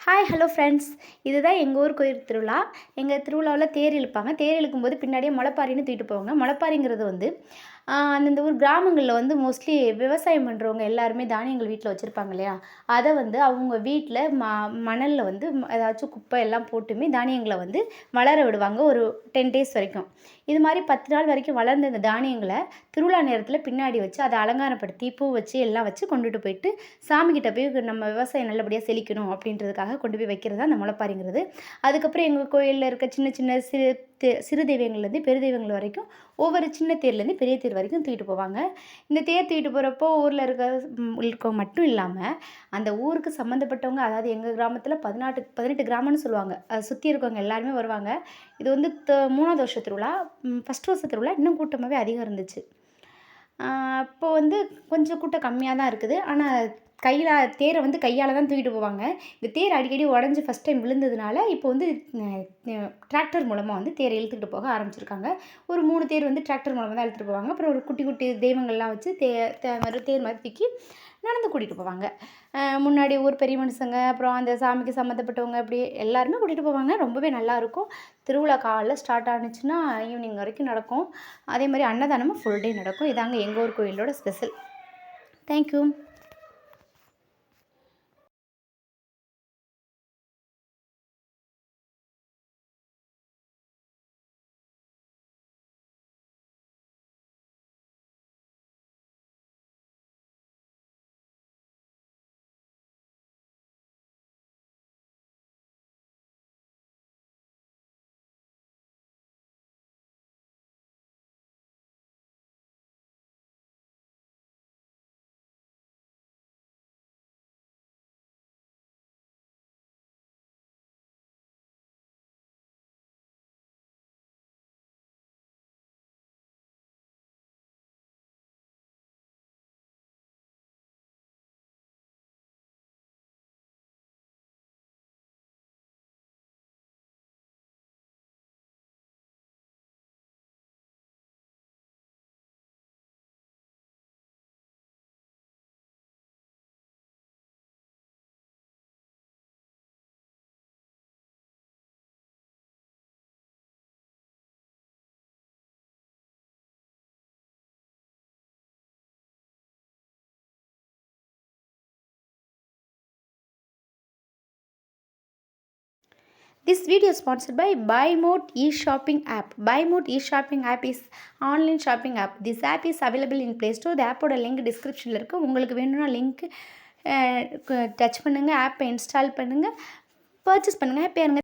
Hi hello friends. இதுதான் எங்கள் ஊர் கோயில் திருவிழா. எங்கள் திருவிழாவில் தேர் இழுப்பாங்க. தேர் இழுக்கும்போது பின்னாடியே முளைப்பாரின்னு தூக்கிட்டு போவாங்க. முளைப்பாரிங்கிறது வந்து அந்தந்த ஊர் கிராமங்களில் வந்து மோஸ்ட்லி விவசாயம் பண்ணுறவங்க எல்லாருமே தானியங்கள் வீட்டில் வச்சுருப்பாங்க இல்லையா? அதை வந்து அவங்க வீட்டில் மணலில் வந்து ஏதாச்சும் குப்பை எல்லாம் போட்டுமே தானியங்களை வந்து வளர விடுவாங்க ஒரு 10 டேஸ் வரைக்கும். இது மாதிரி 10 நாள் வரைக்கும் வளர்ந்த இந்த தானியங்களை திருவிழா நேரத்தில் பின்னாடி வச்சு அதை அலங்காரப்படுத்தி பூ வச்சு எல்லாம் வச்சு கொண்டுட்டு போயிட்டு சாமிக்கிட்ட போய் நம்ம விவசாயம் நல்லபடியாக செழிக்கணும் அப்படின்றதுக்காக கொண்டு போய் வைக்கிறது தான் அந்த முளைப்பாரிங்கிறது. அதுக்கப்புறம் எங்கள் கோயிலில் இருக்க சின்ன சின்ன சிறு தெய்வங்கள்லேருந்து பெரு தெய்வங்கள் வரைக்கும் ஒவ்வொரு சின்ன தேர்லேருந்து பெரிய தேர் வரைக்கும் தூக்கிட்டு போவாங்க. இந்த தேர் தூக்கிட்டு போகிறப்போ ஊரில் இருக்கவங்க மட்டும் இல்லாமல் அந்த ஊருக்கு சம்மந்தப்பட்டவங்க, அதாவது எங்கள் கிராமத்தில் 18 கிராமம்னு சொல்லுவாங்க. அதை சுற்றி இருக்கவங்க எல்லாருமே வருவாங்க. இது வந்து 3வது வருஷ திருவிழா. ஃபஸ்ட் வருஷ திருவிழா இன்னும் கூட்டமாகவே அதிகம் இருந்துச்சு. அப்போ வந்து கொஞ்சம் கூட்டம் கம்மியாக தான் இருக்குது. ஆனால் தேரை வந்து கையால் தான் தூக்கிட்டு போவாங்க. இந்த தேர் அடிக்கடி உடஞ்சி ஃபஸ்ட் டைம் விழுந்ததுனால இப்போ வந்து டிராக்டர் மூலமாக வந்து தேரை இழுத்துக்கிட்டு போக ஆரம்பிச்சிருக்காங்க. ஒரு 3 தேர் வந்து டிராக்டர் மூலமாக தான் இழுத்துட்டு போவாங்க. அப்புறம் ஒரு குட்டி குட்டி தெய்வங்கள்லாம் வச்சு தேர் மாதிரி தூக்கி நடந்து கூட்டிகிட்டு போவாங்க. முன்னாடி ஊர் பெரிய மனுஷங்க, அப்புறம் அந்த சாமிக்கு சம்மந்தப்பட்டவங்க, அப்படி எல்லாருமே கூட்டிகிட்டு போவாங்க. ரொம்பவே நல்லாயிருக்கும். திருவிழா காலைல ஸ்டார்ட் ஆனுச்சுன்னா ஈவினிங் வரைக்கும் நடக்கும். அதே மாதிரி அன்னதானமும் ஃபுல் டே நடக்கும். இதாங்க எங்கள் ஊர் கோயிலோட special. Thank you. This video is sponsored by BuyMode e-shopping app. BuyMode e-shopping app is online shopping app. This app is available in Play Store. The app ஓட லிங்க் டிஸ்கிரிப்ஷனில் இருக்குது. உங்களுக்கு வேணும்னா லிங்க் டச் பண்ணுங்கள், ஆப்பை இன்ஸ்டால் பண்ணுங்கள், பர்ச்சேஸ் பண்ணுங்கள். ஹாப்பியாக இருங்க.